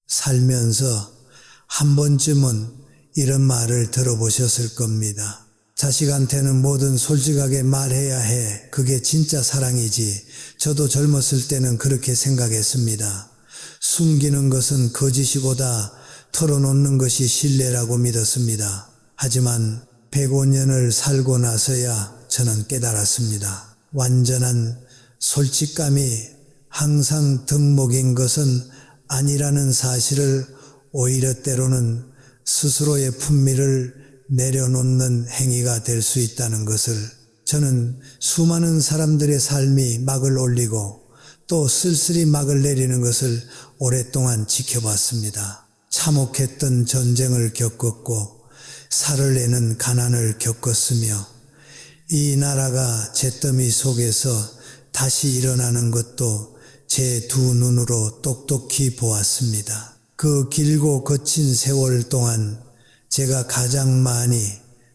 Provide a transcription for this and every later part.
살면서 한 번쯤은 이런 말을 들어보셨을 겁니다. 자식한테는 뭐든 솔직하게 말해야 해. 그게 진짜 사랑이지. 저도 젊었을 때는 그렇게 생각했습니다. 숨기는 것은 거짓이보다 털어놓는 것이 신뢰라고 믿었습니다. 하지만 105년을 살고 나서야 저는 깨달았습니다. 완전한 솔직감이 항상 덕목인 것은 아니라는 사실을, 오히려 때로는 스스로의 품위를 내려놓는 행위가 될 수 있다는 것을, 저는 수많은 사람들의 삶이 막을 올리고 또 쓸쓸히 막을 내리는 것을 오랫동안 지켜봤습니다. 참혹했던 전쟁을 겪었고 살을 내는 가난을 겪었으며 이 나라가 잿더미 속에서 다시 일어나는 것도 제 두 눈으로 똑똑히 보았습니다. 그 길고 거친 세월 동안 제가 가장 많이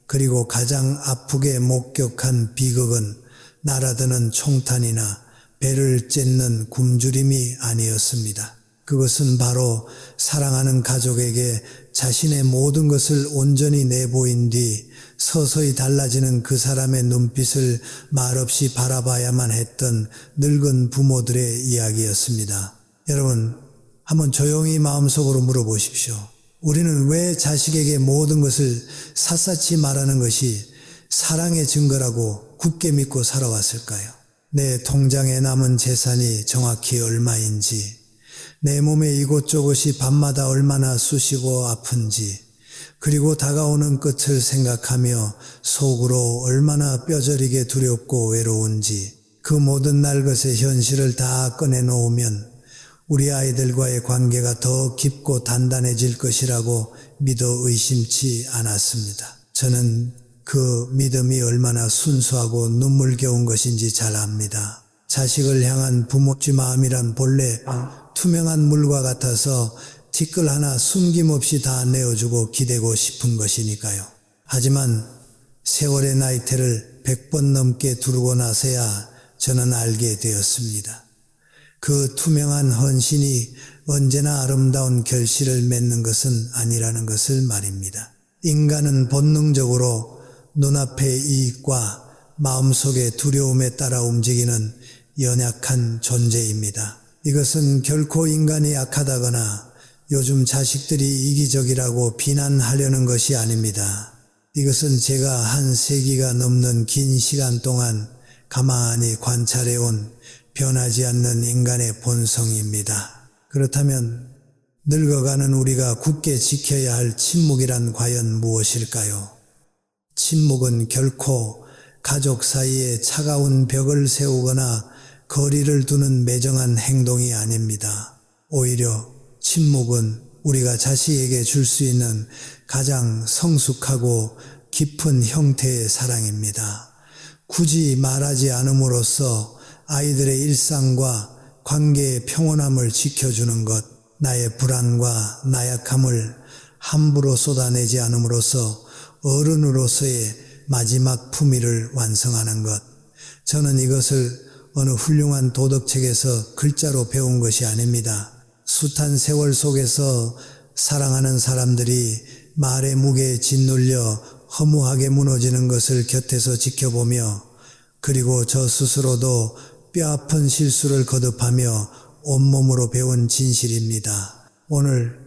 그리고 가장 아프게 목격한 비극은 날아드는 총탄이나 배를 찢는 굶주림이 아니었습니다. 그것은 바로 사랑하는 가족에게 자신의 모든 것을 온전히 내보인 뒤 서서히 달라지는 그 사람의 눈빛을 말없이 바라봐야만 했던 늙은 부모들의 이야기였습니다. 여러분, 한번 조용히 마음속으로 물어보십시오. 우리는 왜 자식에게 모든 것을 샅샅이 말하는 것이 사랑의 증거라고 굳게 믿고 살아왔을까요? 내 통장에 남은 재산이 정확히 얼마인지, 내 몸의 이곳저곳이 밤마다 얼마나 쑤시고 아픈지, 그리고 다가오는 끝을 생각하며 속으로 얼마나 뼈저리게 두렵고 외로운지, 그 모든 날것의 현실을 다 꺼내놓으면 우리 아이들과의 관계가 더 깊고 단단해질 것이라고 믿어 의심치 않았습니다. 저는 그 믿음이 얼마나 순수하고 눈물겨운 것인지 잘 압니다. 자식을 향한 부모의 마음이란 본래 투명한 물과 같아서 티끌 하나 숨김없이 다 내어주고 기대고 싶은 것이니까요. 하지만 세월의 나이테를 100번 넘게 두르고 나서야 저는 알게 되었습니다. 그 투명한 헌신이 언제나 아름다운 결실을 맺는 것은 아니라는 것을 말입니다. 인간은 본능적으로 눈앞의 이익과 마음속의 두려움에 따라 움직이는 연약한 존재입니다. 이것은 결코 인간이 약하다거나 요즘 자식들이 이기적이라고 비난하려는 것이 아닙니다. 이것은 제가 한 세기가 넘는 긴 시간 동안 가만히 관찰해온 변하지 않는 인간의 본성입니다. 그렇다면 늙어가는 우리가 굳게 지켜야 할 침묵이란 과연 무엇일까요? 침묵은 결코 가족 사이에 차가운 벽을 세우거나 거리를 두는 매정한 행동이 아닙니다. 오히려 침묵은 우리가 자식에게 줄 수 있는 가장 성숙하고 깊은 형태의 사랑입니다. 굳이 말하지 않음으로써 아이들의 일상과 관계의 평온함을 지켜주는 것, 나의 불안과 나약함을 함부로 쏟아내지 않음으로써 어른으로서의 마지막 품위를 완성하는 것. 저는 이것을 어느 훌륭한 도덕책에서 글자로 배운 것이 아닙니다. 숱한 세월 속에서 사랑하는 사람들이 말의 무게에 짓눌려 허무하게 무너지는 것을 곁에서 지켜보며, 그리고 저 스스로도 뼈아픈 실수를 거듭하며 온몸으로 배운 진실입니다. 오늘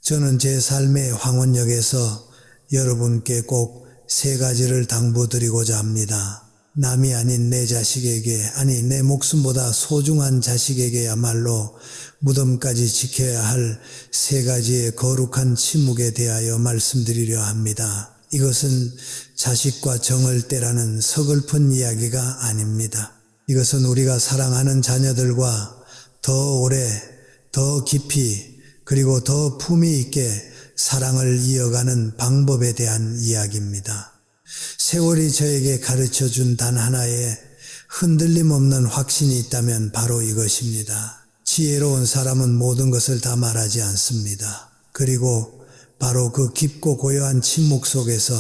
저는 제 삶의 황혼역에서 여러분께 꼭 3가지를 당부드리고자 합니다. 남이 아닌 내 자식에게, 아니 내 목숨보다 소중한 자식에게야말로 무덤까지 지켜야 할 3가지의 거룩한 침묵에 대하여 말씀드리려 합니다. 이것은 자식과 정을 떼라는 서글픈 이야기가 아닙니다. 이것은 우리가 사랑하는 자녀들과 더 오래, 더 깊이, 그리고 더 품위 있게 사랑을 이어가는 방법에 대한 이야기입니다. 세월이 저에게 가르쳐준 단 하나의 흔들림 없는 확신이 있다면 바로 이것입니다. 지혜로운 사람은 모든 것을 다 말하지 않습니다. 그리고 바로 그 깊고 고요한 침묵 속에서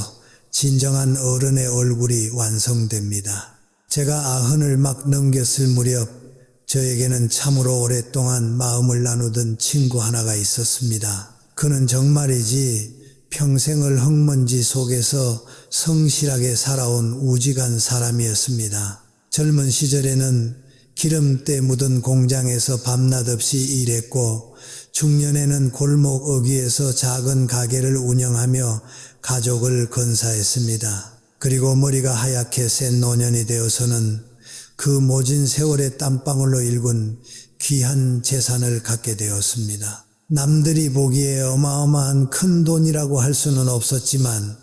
진정한 어른의 얼굴이 완성됩니다. 제가 90을 막 넘겼을 무렵 저에게는 참으로 오랫동안 마음을 나누던 친구 하나가 있었습니다. 그는 정말이지 평생을 흙먼지 속에서 성실하게 살아온 우직한 사람이었습니다. 젊은 시절에는 기름때 묻은 공장에서 밤낮 없이 일했고 중년에는 골목 어귀에서 작은 가게를 운영하며 가족을 건사했습니다. 그리고 머리가 하얗게 센 노년이 되어서는 그 모진 세월의 땀방울로 일군 귀한 재산을 갖게 되었습니다. 남들이 보기에 어마어마한 큰 돈이라고 할 수는 없었지만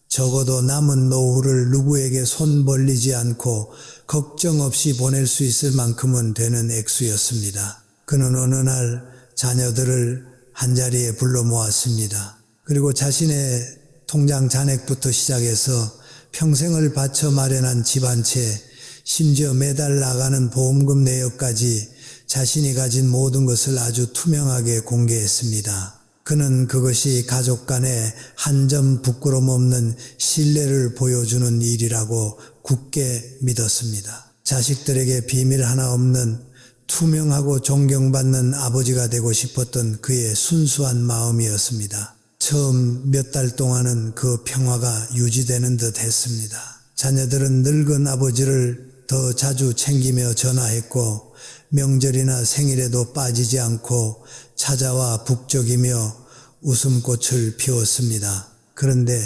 적어도 남은 노후를 누구에게 손 벌리지 않고 걱정 없이 보낼 수 있을 만큼은 되는 액수였습니다. 그는 어느 날 자녀들을 한자리에 불러 모았습니다. 그리고 자신의 통장 잔액부터 시작해서 평생을 바쳐 마련한 집 한 채, 심지어 매달 나가는 보험금 내역까지 자신이 가진 모든 것을 아주 투명하게 공개했습니다. 그는 그것이 가족 간에 한 점 부끄럼 없는 신뢰를 보여주는 일이라고 굳게 믿었습니다. 자식들에게 비밀 하나 없는 투명하고 존경받는 아버지가 되고 싶었던 그의 순수한 마음이었습니다. 처음 몇 달 동안은 그 평화가 유지되는 듯 했습니다. 자녀들은 늙은 아버지를 더 자주 챙기며 전화했고 명절이나 생일에도 빠지지 않고 찾아와 북적이며 웃음꽃을 피웠습니다. 그런데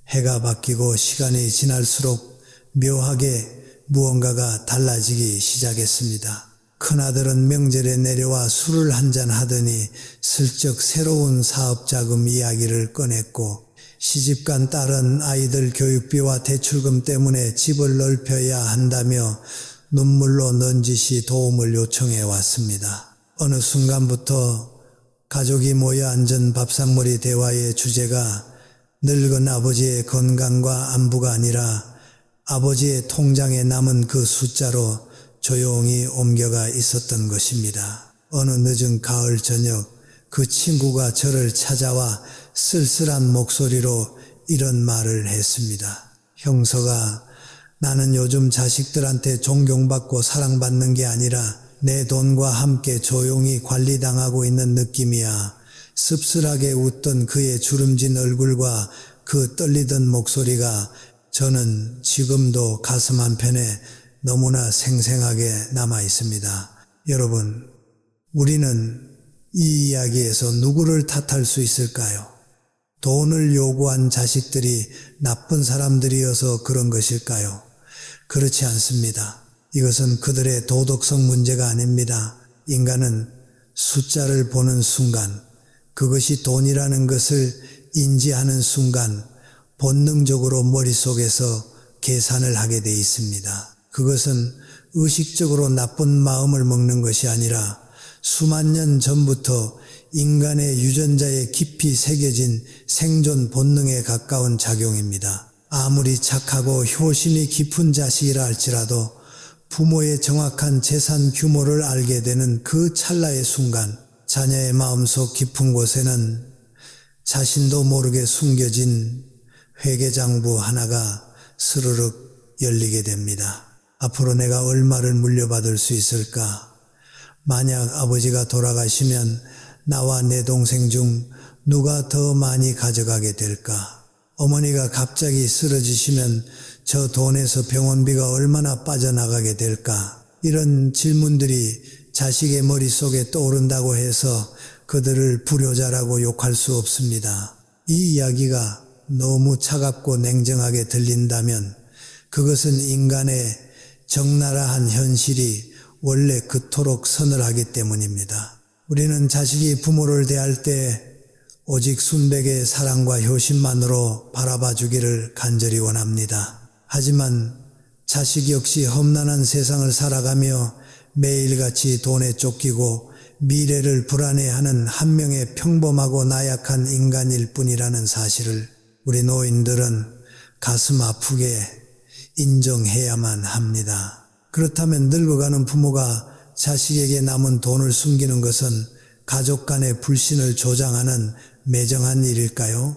해가 바뀌고 시간이 지날수록 묘하게 무언가가 달라지기 시작했습니다. 큰아들은 명절에 내려와 술을 한잔 하더니 슬쩍 새로운 사업자금 이야기를 꺼냈고 시집간 딸은 아이들 교육비와 대출금 때문에 집을 넓혀야 한다며 눈물로 넌지시 도움을 요청해 왔습니다. 어느 순간부터 가족이 모여 앉은 밥상머리 대화의 주제가 늙은 아버지의 건강과 안부가 아니라 아버지의 통장에 남은 그 숫자로 조용히 옮겨가 있었던 것입니다. 어느 늦은 가을 저녁 그 친구가 저를 찾아와 쓸쓸한 목소리로 이런 말을 했습니다. 형서가, 나는 요즘 자식들한테 존경받고 사랑받는 게 아니라 내 돈과 함께 조용히 관리당하고 있는 느낌이야. 씁쓸하게 웃던 그의 주름진 얼굴과 그 떨리던 목소리가 저는 지금도 가슴 한편에 너무나 생생하게 남아 있습니다. 여러분, 우리는 이 이야기에서 누구를 탓할 수 있을까요? 돈을 요구한 자식들이 나쁜 사람들이어서 그런 것일까요? 그렇지 않습니다. 이것은 그들의 도덕성 문제가 아닙니다. 인간은 숫자를 보는 순간, 그것이 돈이라는 것을 인지하는 순간 본능적으로 머릿속에서 계산을 하게 돼 있습니다. 그것은 의식적으로 나쁜 마음을 먹는 것이 아니라 수만 년 전부터 인간의 유전자에 깊이 새겨진 생존 본능에 가까운 작용입니다. 아무리 착하고 효심이 깊은 자식이라 할지라도 부모의 정확한 재산 규모를 알게 되는 그 찰나의 순간 자녀의 마음속 깊은 곳에는 자신도 모르게 숨겨진 회계장부 하나가 스르륵 열리게 됩니다. 앞으로 내가 얼마를 물려받을 수 있을까? 만약 아버지가 돌아가시면 나와 내 동생 중 누가 더 많이 가져가게 될까? 어머니가 갑자기 쓰러지시면 저 돈에서 병원비가 얼마나 빠져나가게 될까? 이런 질문들이 자식의 머릿속에 떠오른다고 해서 그들을 불효자라고 욕할 수 없습니다. 이 이야기가 너무 차갑고 냉정하게 들린다면 그것은 인간의 적나라한 현실이 원래 그토록 서늘하기 때문입니다. 우리는 자식이 부모를 대할 때 오직 순백의 사랑과 효심만으로 바라봐 주기를 간절히 원합니다. 하지만 자식 역시 험난한 세상을 살아가며 매일같이 돈에 쫓기고 미래를 불안해하는 한 명의 평범하고 나약한 인간일 뿐이라는 사실을 우리 노인들은 가슴 아프게 인정해야만 합니다. 그렇다면 늙어가는 부모가 자식에게 남은 돈을 숨기는 것은 가족 간의 불신을 조장하는 매정한 일일까요?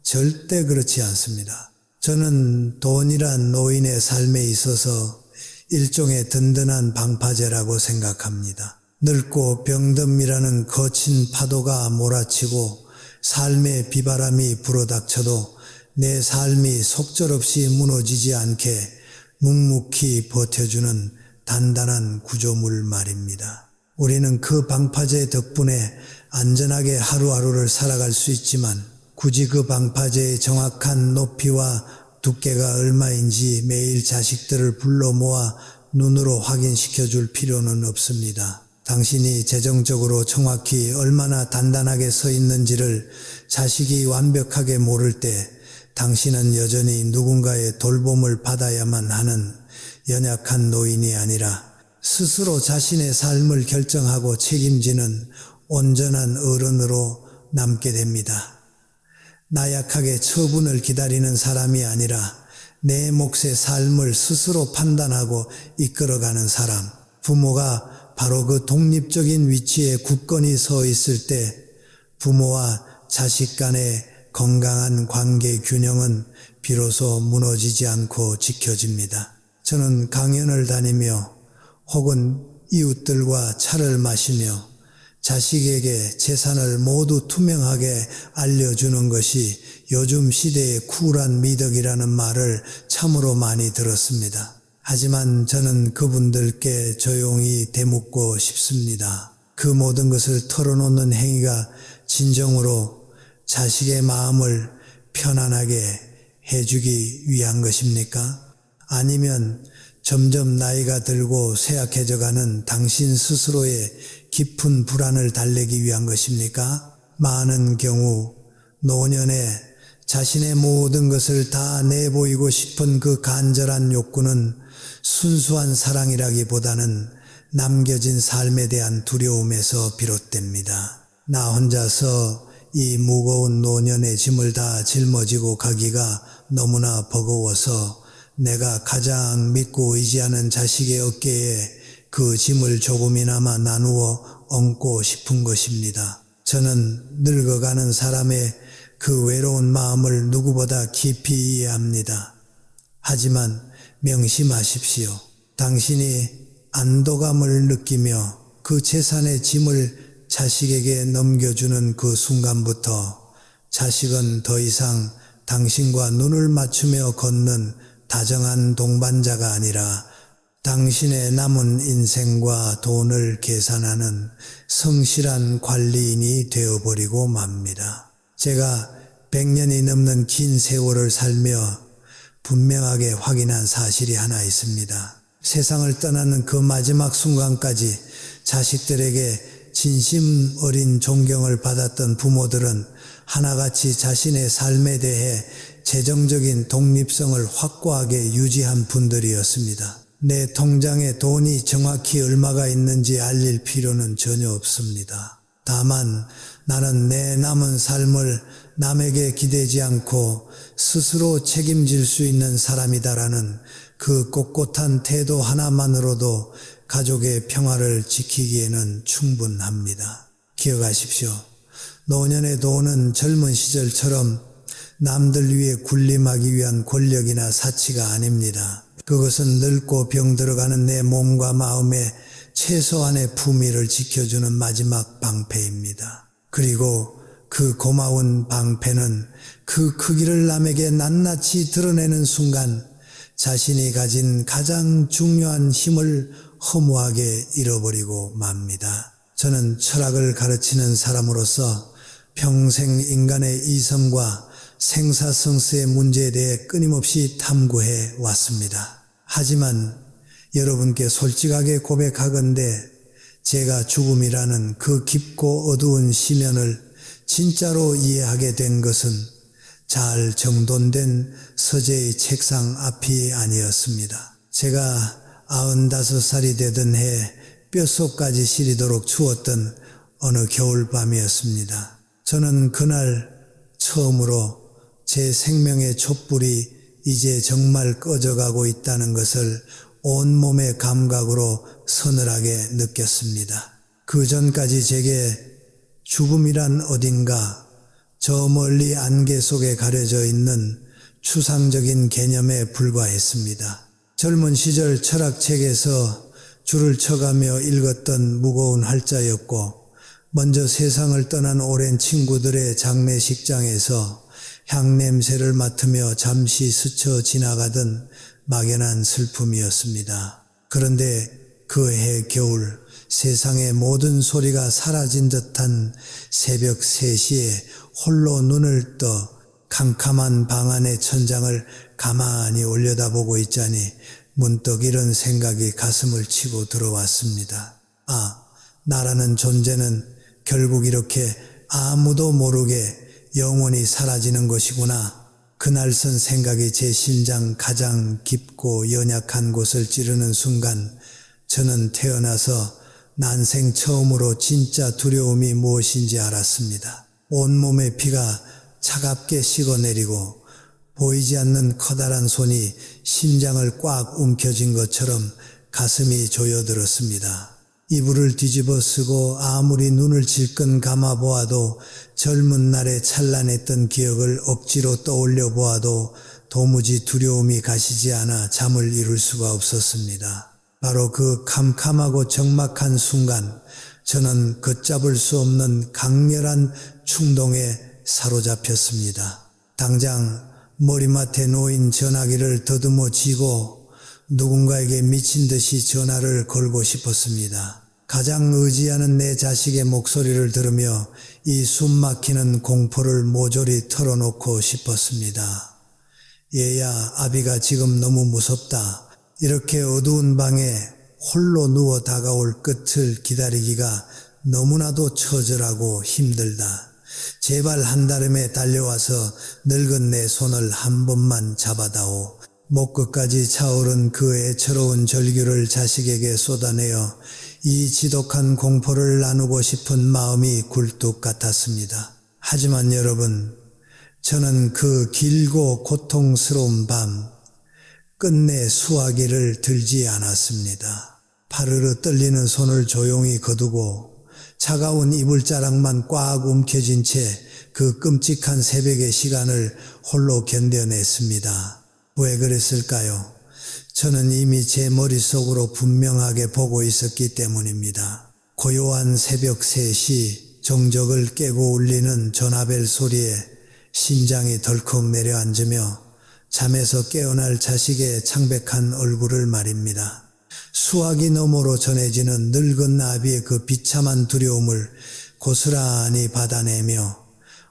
절대 그렇지 않습니다. 저는 돈이란 노인의 삶에 있어서 일종의 든든한 방파제라고 생각합니다. 늙고 병듦이라는 거친 파도가 몰아치고 삶의 비바람이 불어닥쳐도 내 삶이 속절없이 무너지지 않게 묵묵히 버텨주는 단단한 구조물 말입니다. 우리는 그 방파제 덕분에 안전하게 하루하루를 살아갈 수 있지만 굳이 그 방파제의 정확한 높이와 두께가 얼마인지 매일 자식들을 불러 모아 눈으로 확인시켜 줄 필요는 없습니다. 당신이 재정적으로 정확히 얼마나 단단하게 서 있는지를 자식이 완벽하게 모를 때 당신은 여전히 누군가의 돌봄을 받아야만 하는 연약한 노인이 아니라 스스로 자신의 삶을 결정하고 책임지는 온전한 어른으로 남게 됩니다. 나약하게 처분을 기다리는 사람이 아니라 내 몫의 삶을 스스로 판단하고 이끌어가는 사람. 부모가 바로 그 독립적인 위치에 굳건히 서 있을 때 부모와 자식 간의 건강한 관계 균형은 비로소 무너지지 않고 지켜집니다. 저는 강연을 다니며 혹은 이웃들과 차를 마시며 자식에게 재산을 모두 투명하게 알려주는 것이 요즘 시대의 쿨한 미덕이라는 말을 참으로 많이 들었습니다. 하지만 저는 그분들께 조용히 되묻고 싶습니다. 그 모든 것을 털어놓는 행위가 진정으로 자식의 마음을 편안하게 해주기 위한 것입니까? 아니면 점점 나이가 들고 쇠약해져가는 당신 스스로의 깊은 불안을 달래기 위한 것입니까? 많은 경우 노년에 자신의 모든 것을 다 내보이고 싶은 그 간절한 욕구는 순수한 사랑이라기보다는 남겨진 삶에 대한 두려움에서 비롯됩니다. 나 혼자서 이 무거운 노년의 짐을 다 짊어지고 가기가 너무나 버거워서 내가 가장 믿고 의지하는 자식의 어깨에 그 짐을 조금이나마 나누어 얹고 싶은 것입니다. 저는 늙어가는 사람의 그 외로운 마음을 누구보다 깊이 이해합니다. 하지만 명심하십시오. 당신이 안도감을 느끼며 그 재산의 짐을 자식에게 넘겨주는 그 순간부터 자식은 더 이상 당신과 눈을 맞추며 걷는 다정한 동반자가 아니라 당신의 남은 인생과 돈을 계산하는 성실한 관리인이 되어버리고 맙니다. 제가 100년이 넘는 긴 세월을 살며 분명하게 확인한 사실이 하나 있습니다. 세상을 떠나는 그 마지막 순간까지 자식들에게 진심 어린 존경을 받았던 부모들은 하나같이 자신의 삶에 대해 재정적인 독립성을 확고하게 유지한 분들이었습니다. 내 통장에 돈이 정확히 얼마가 있는지 알릴 필요는 전혀 없습니다. 다만 나는 내 남은 삶을 남에게 기대지 않고 스스로 책임질 수 있는 사람이다라는 그 꼿꼿한 태도 하나만으로도 가족의 평화를 지키기에는 충분합니다. 기억하십시오. 노년의 돈은 젊은 시절처럼 남들 위해 군림하기 위한 권력이나 사치가 아닙니다. 그것은 늙고 병들어가는 내 몸과 마음에 최소한의 품위를 지켜주는 마지막 방패입니다. 그리고 그 고마운 방패는 그 크기를 남에게 낱낱이 드러내는 순간 자신이 가진 가장 중요한 힘을 허무하게 잃어버리고 맙니다. 저는 철학을 가르치는 사람으로서 평생 인간의 이성과 생사성스의 문제에 대해 끊임없이 탐구해 왔습니다. 하지만 여러분께 솔직하게 고백하건대 제가 죽음이라는 그 깊고 어두운 시면을 진짜로 이해하게 된 것은 잘 정돈된 서재의 책상 앞이 아니었습니다. 제가 95살이 되던 해 뼛속까지 시리도록 추웠던 어느 겨울밤이었습니다. 저는 그날 처음으로 제 생명의 촛불이 이제 정말 꺼져가고 있다는 것을 온몸의 감각으로 서늘하게 느꼈습니다. 그 전까지 제게 죽음이란 어딘가 저 멀리 안개 속에 가려져 있는 추상적인 개념에 불과했습니다. 젊은 시절 철학책에서 줄을 쳐가며 읽었던 무거운 활자였고 먼저 세상을 떠난 오랜 친구들의 장례식장에서 향냄새를 맡으며 잠시 스쳐 지나가던 막연한 슬픔이었습니다. 그런데 그 해 겨울 세상의 모든 소리가 사라진 듯한 새벽 3시에 홀로 눈을 떠 캄캄한 방 안의 천장을 가만히 올려다보고 있자니 문득 이런 생각이 가슴을 치고 들어왔습니다. 나라는 존재는 결국 이렇게 아무도 모르게 영원히 사라지는 것이구나. 그날 선 생각이 제 심장 가장 깊고 연약한 곳을 찌르는 순간 저는 태어나서 난생 처음으로 진짜 두려움이 무엇인지 알았습니다. 온몸의 피가 차갑게 식어내리고 보이지 않는 커다란 손이 심장을 꽉 움켜쥔 것처럼 가슴이 조여들었습니다. 이불을 뒤집어 쓰고 아무리 눈을 질끈 감아보아도 젊은 날에 찬란했던 기억을 억지로 떠올려 보아도 도무지 두려움이 가시지 않아 잠을 이룰 수가 없었습니다. 바로 그 캄캄하고 적막한 순간 저는 걷잡을 수 없는 강렬한 충동에 사로잡혔습니다. 당장 머리맡에 놓인 전화기를 더듬어 쥐고 누군가에게 미친 듯이 전화를 걸고 싶었습니다. 가장 의지하는 내 자식의 목소리를 들으며 이 숨막히는 공포를 모조리 털어놓고 싶었습니다. 얘야, 아비가 지금 너무 무섭다. 이렇게 어두운 방에 홀로 누워 다가올 끝을 기다리기가 너무나도 처절하고 힘들다. 제발 한달음에 달려와서 늙은 내 손을 한 번만 잡아다오. 목끝까지 차오른 그 애처로운 절규를 자식에게 쏟아내어 이 지독한 공포를 나누고 싶은 마음이 굴뚝 같았습니다. 하지만 여러분, 저는 그 길고 고통스러운 밤 끝내 수화기를 들지 않았습니다. 파르르 떨리는 손을 조용히 거두고 차가운 이불자락만 꽉 움켜쥔 채 그 끔찍한 새벽의 시간을 홀로 견뎌냈습니다. 왜 그랬을까요? 저는 이미 제 머릿속으로 분명하게 보고 있었기 때문입니다. 고요한 새벽 3시 정적을 깨고 울리는 전화벨 소리에 심장이 덜컥 내려앉으며 잠에서 깨어날 자식의 창백한 얼굴을 말입니다. 수화기 너머로 전해지는 늙은 아비의 그 비참한 두려움을 고스란히 받아내며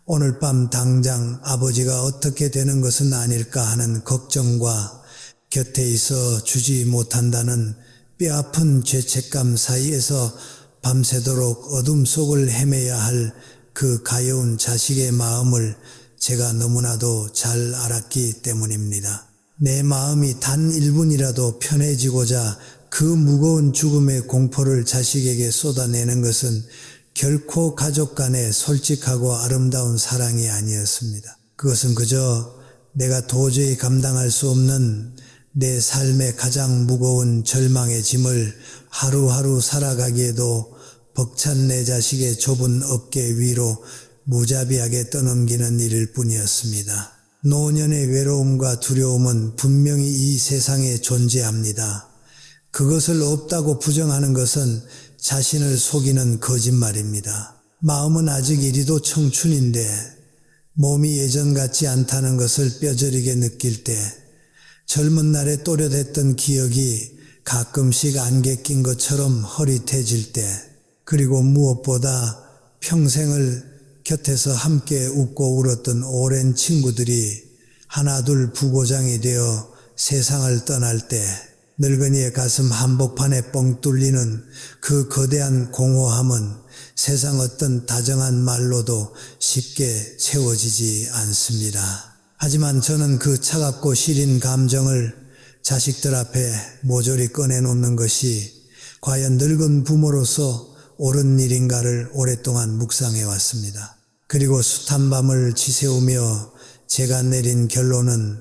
오늘 밤 당장 아버지가 어떻게 되는 것은 아닐까 하는 걱정과 곁에 있어 주지 못한다는 뼈아픈 죄책감 사이에서 밤새도록 어둠 속을 헤매야 할 그 가여운 자식의 마음을 제가 너무나도 잘 알았기 때문입니다. 내 마음이 단 1분이라도 편해지고자 그 무거운 죽음의 공포를 자식에게 쏟아내는 것은 결코 가족 간의 솔직하고 아름다운 사랑이 아니었습니다. 그것은 그저 내가 도저히 감당할 수 없는 내 삶의 가장 무거운 절망의 짐을 하루하루 살아가기에도 벅찬 내 자식의 좁은 어깨 위로 무자비하게 떠넘기는 일일 뿐이었습니다. 노년의 외로움과 두려움은 분명히 이 세상에 존재합니다. 그것을 없다고 부정하는 것은 자신을 속이는 거짓말입니다. 마음은 아직 이리도 청춘인데 몸이 예전 같지 않다는 것을 뼈저리게 느낄 때, 젊은 날에 또렷했던 기억이 가끔씩 안개 낀 것처럼 허릿해질 때, 그리고 무엇보다 평생을 곁에서 함께 웃고 울었던 오랜 친구들이 하나둘 부고장이 되어 세상을 떠날 때 늙은이의 가슴 한복판에 뻥 뚫리는 그 거대한 공허함은 세상 어떤 다정한 말로도 쉽게 채워지지 않습니다. 하지만 저는 그 차갑고 시린 감정을 자식들 앞에 모조리 꺼내놓는 것이 과연 늙은 부모로서 옳은 일인가를 오랫동안 묵상해 왔습니다. 그리고 숱한 밤을 지새우며 제가 내린 결론은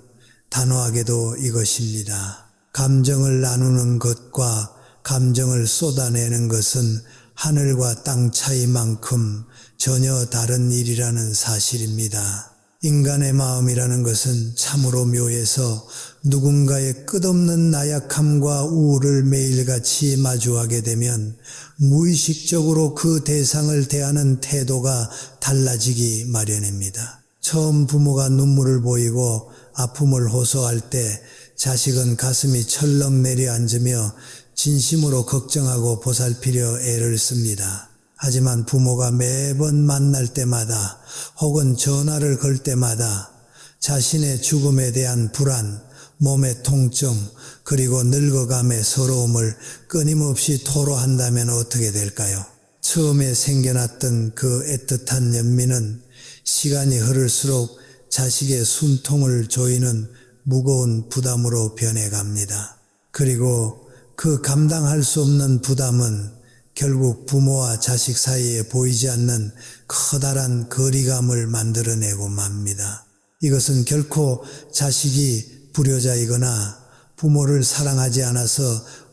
단호하게도 이것입니다. 감정을 나누는 것과 감정을 쏟아내는 것은 하늘과 땅 차이만큼 전혀 다른 일이라는 사실입니다. 인간의 마음이라는 것은 참으로 묘해서 누군가의 끝없는 나약함과 우울을 매일같이 마주하게 되면 무의식적으로 그 대상을 대하는 태도가 달라지기 마련입니다. 처음 부모가 눈물을 보이고 아픔을 호소할 때 자식은 가슴이 철렁 내려앉으며 진심으로 걱정하고 보살피려 애를 씁니다. 하지만 부모가 매번 만날 때마다 혹은 전화를 걸 때마다 자신의 죽음에 대한 불안, 몸의 통증, 그리고 늙어감의 서러움을 끊임없이 토로한다면 어떻게 될까요? 처음에 생겨났던 그 애틋한 연민은 시간이 흐를수록 자식의 숨통을 조이는 무거운 부담으로 변해갑니다. 그리고 그 감당할 수 없는 부담은 결국 부모와 자식 사이에 보이지 않는 커다란 거리감을 만들어내고 맙니다. 이것은 결코 자식이 불효자이거나 부모를 사랑하지 않아서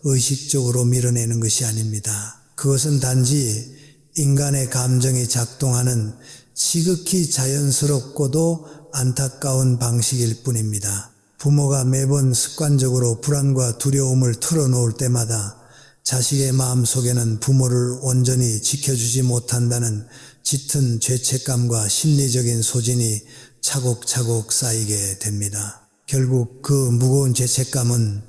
의식적으로 밀어내는 것이 아닙니다. 그것은 단지 인간의 감정이 작동하는 지극히 자연스럽고도 안타까운 방식일 뿐입니다. 부모가 매번 습관적으로 불안과 두려움을 털어놓을 때마다 자식의 마음속에는 부모를 온전히 지켜주지 못한다는 짙은 죄책감과 심리적인 소진이 차곡차곡 쌓이게 됩니다. 결국 그 무거운 죄책감은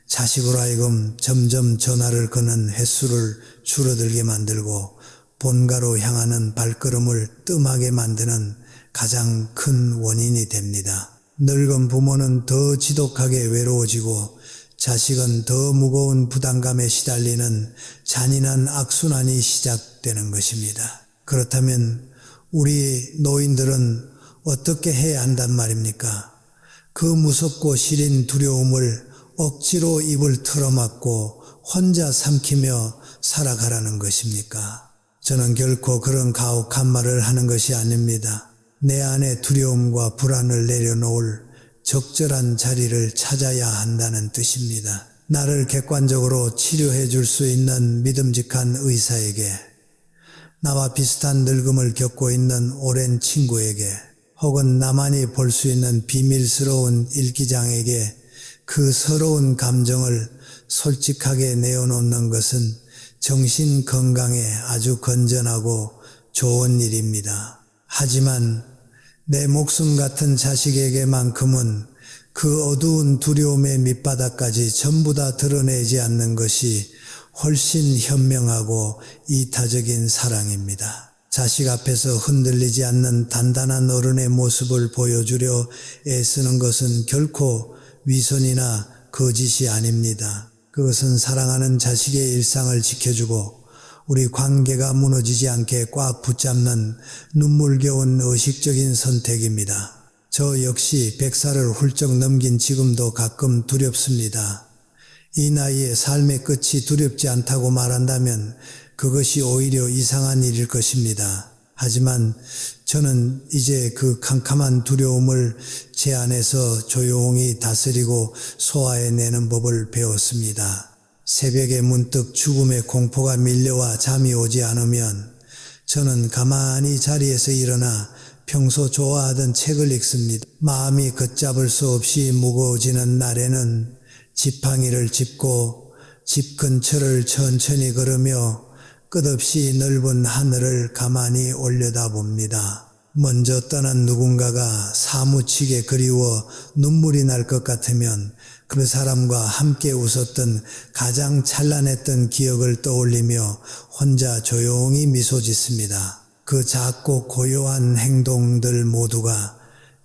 자식으로 하여금 점점 전화를 거는 횟수를 줄어들게 만들고 본가로 향하는 발걸음을 뜸하게 만드는 가장 큰 원인이 됩니다. 늙은 부모는 더 지독하게 외로워지고 자식은 더 무거운 부담감에 시달리는 잔인한 악순환이 시작되는 것입니다. 그렇다면 우리 노인들은 어떻게 해야 한단 말입니까? 그 무섭고 시린 두려움을 억지로 입을 털어막고 혼자 삼키며 살아가라는 것입니까? 저는 결코 그런 가혹한 말을 하는 것이 아닙니다. 내 안의 두려움과 불안을 내려놓을 적절한 자리를 찾아야 한다는 뜻입니다. 나를 객관적으로 치료해 줄 수 있는 믿음직한 의사에게, 나와 비슷한 늙음을 겪고 있는 오랜 친구에게, 혹은 나만이 볼 수 있는 비밀스러운 일기장에게 그 서러운 감정을 솔직하게 내어놓는 것은 정신 건강에 아주 건전하고 좋은 일입니다. 하지만 내 목숨 같은 자식에게만큼은 그 어두운 두려움의 밑바닥까지 전부 다 드러내지 않는 것이 훨씬 현명하고 이타적인 사랑입니다. 자식 앞에서 흔들리지 않는 단단한 어른의 모습을 보여주려 애쓰는 것은 결코 위선이나 거짓이 아닙니다. 그것은 사랑하는 자식의 일상을 지켜주고 우리 관계가 무너지지 않게 꽉 붙잡는 눈물겨운 의식적인 선택입니다. 저 역시 100살을 훌쩍 넘긴 지금도 가끔 두렵습니다. 이 나이에 삶의 끝이 두렵지 않다고 말한다면 그것이 오히려 이상한 일일 것입니다. 하지만 저는 이제 그 캄캄한 두려움을 제 안에서 조용히 다스리고 소화해내는 법을 배웠습니다. 새벽에 문득 죽음의 공포가 밀려와 잠이 오지 않으면 저는 가만히 자리에서 일어나 평소 좋아하던 책을 읽습니다. 마음이 걷잡을 수 없이 무거워지는 날에는 지팡이를 짚고 집 근처를 천천히 걸으며 끝없이 넓은 하늘을 가만히 올려다봅니다. 먼저 떠난 누군가가 사무치게 그리워 눈물이 날 것 같으면 그 사람과 함께 웃었던 가장 찬란했던 기억을 떠올리며 혼자 조용히 미소 짓습니다. 그 작고 고요한 행동들 모두가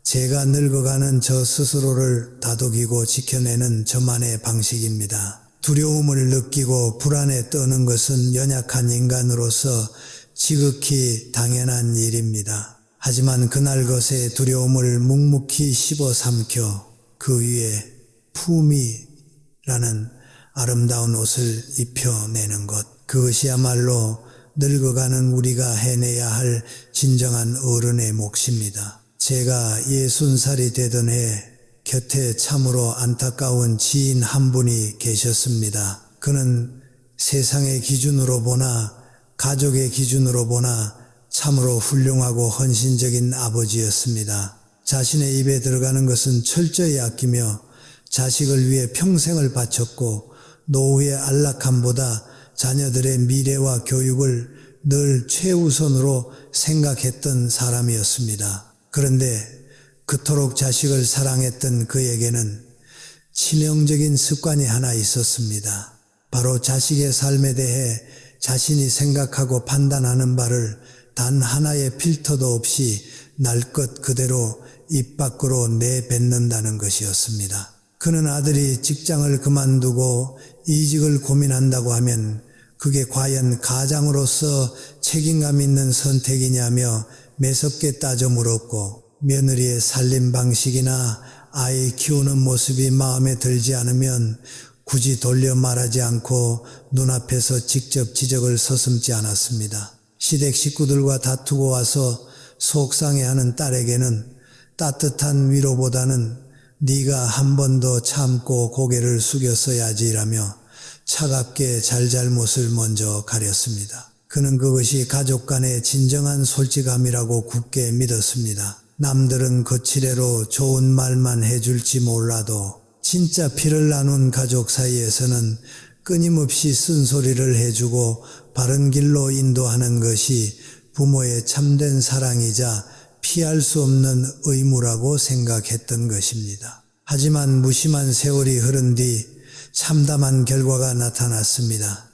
제가 늙어가는 저 스스로를 다독이고 지켜내는 저만의 방식입니다. 두려움을 느끼고 불안에 떠는 것은 연약한 인간으로서 지극히 당연한 일입니다. 하지만 그날 것의 두려움을 묵묵히 씹어 삼켜 그 위에 품위라는 아름다운 옷을 입혀내는 것, 그것이야말로 늙어가는 우리가 해내야 할 진정한 어른의 몫입니다. 제가 60살이 되던 해 곁에 참으로 안타까운 지인 한 분이 계셨습니다. 그는 세상의 기준으로 보나 가족의 기준으로 보나 참으로 훌륭하고 헌신적인 아버지였습니다. 자신의 입에 들어가는 것은 철저히 아끼며 자식을 위해 평생을 바쳤고 노후의 안락함보다 자녀들의 미래와 교육을 늘 최우선으로 생각했던 사람이었습니다. 그런데 그토록 자식을 사랑했던 그에게는 치명적인 습관이 하나 있었습니다. 바로 자식의 삶에 대해 자신이 생각하고 판단하는 바를 단 하나의 필터도 없이 날 것 그대로 입 밖으로 내뱉는다는 것이었습니다. 그는 아들이 직장을 그만두고 이직을 고민한다고 하면 그게 과연 가장으로서 책임감 있는 선택이냐며 매섭게 따져 물었고, 며느리의 살림 방식이나 아이 키우는 모습이 마음에 들지 않으면 굳이 돌려 말하지 않고 눈앞에서 직접 지적을 서슴지 않았습니다. 시댁 식구들과 다투고 와서 속상해하는 딸에게는 따뜻한 위로보다는 네가 한 번 더 참고 고개를 숙였어야지라며 차갑게 잘잘못을 먼저 가렸습니다. 그는 그것이 가족 간의 진정한 솔직함이라고 굳게 믿었습니다. 남들은 거칠애로 좋은 말만 해줄지 몰라도 진짜 피를 나눈 가족 사이에서는 끊임없이 쓴소리를 해주고 바른 길로 인도하는 것이 부모의 참된 사랑이자 피할 수 없는 의무라고 생각했던 것입니다. 하지만 무심한 세월이 흐른 뒤 참담한 결과가 나타났습니다.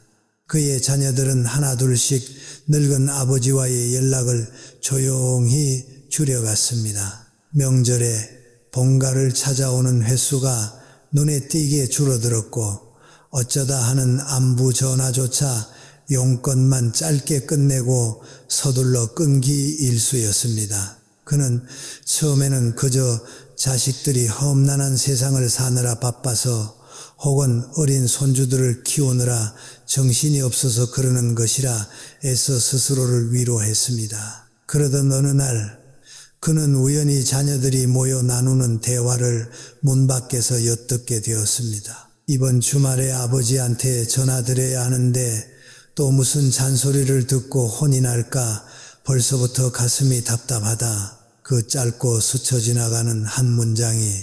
그의 자녀들은 하나둘씩 늙은 아버지와의 연락을 조용히 줄여갔습니다. 명절에 본가를 찾아오는 횟수가 눈에 띄게 줄어들었고 어쩌다 하는 안부 전화조차 용건만 짧게 끝내고 서둘러 끊기 일쑤였습니다. 그는 처음에는 그저 자식들이 험난한 세상을 사느라 바빠서 혹은 어린 손주들을 키우느라 정신이 없어서 그러는 것이라 애써 스스로를 위로했습니다. 그러던 어느 날 그는 우연히 자녀들이 모여 나누는 대화를 문 밖에서 엿듣게 되었습니다. 이번 주말에 아버지한테 전화드려야 하는데 또 무슨 잔소리를 듣고 혼이 날까 벌써부터 가슴이 답답하다. 그 짧고 스쳐 지나가는 한 문장이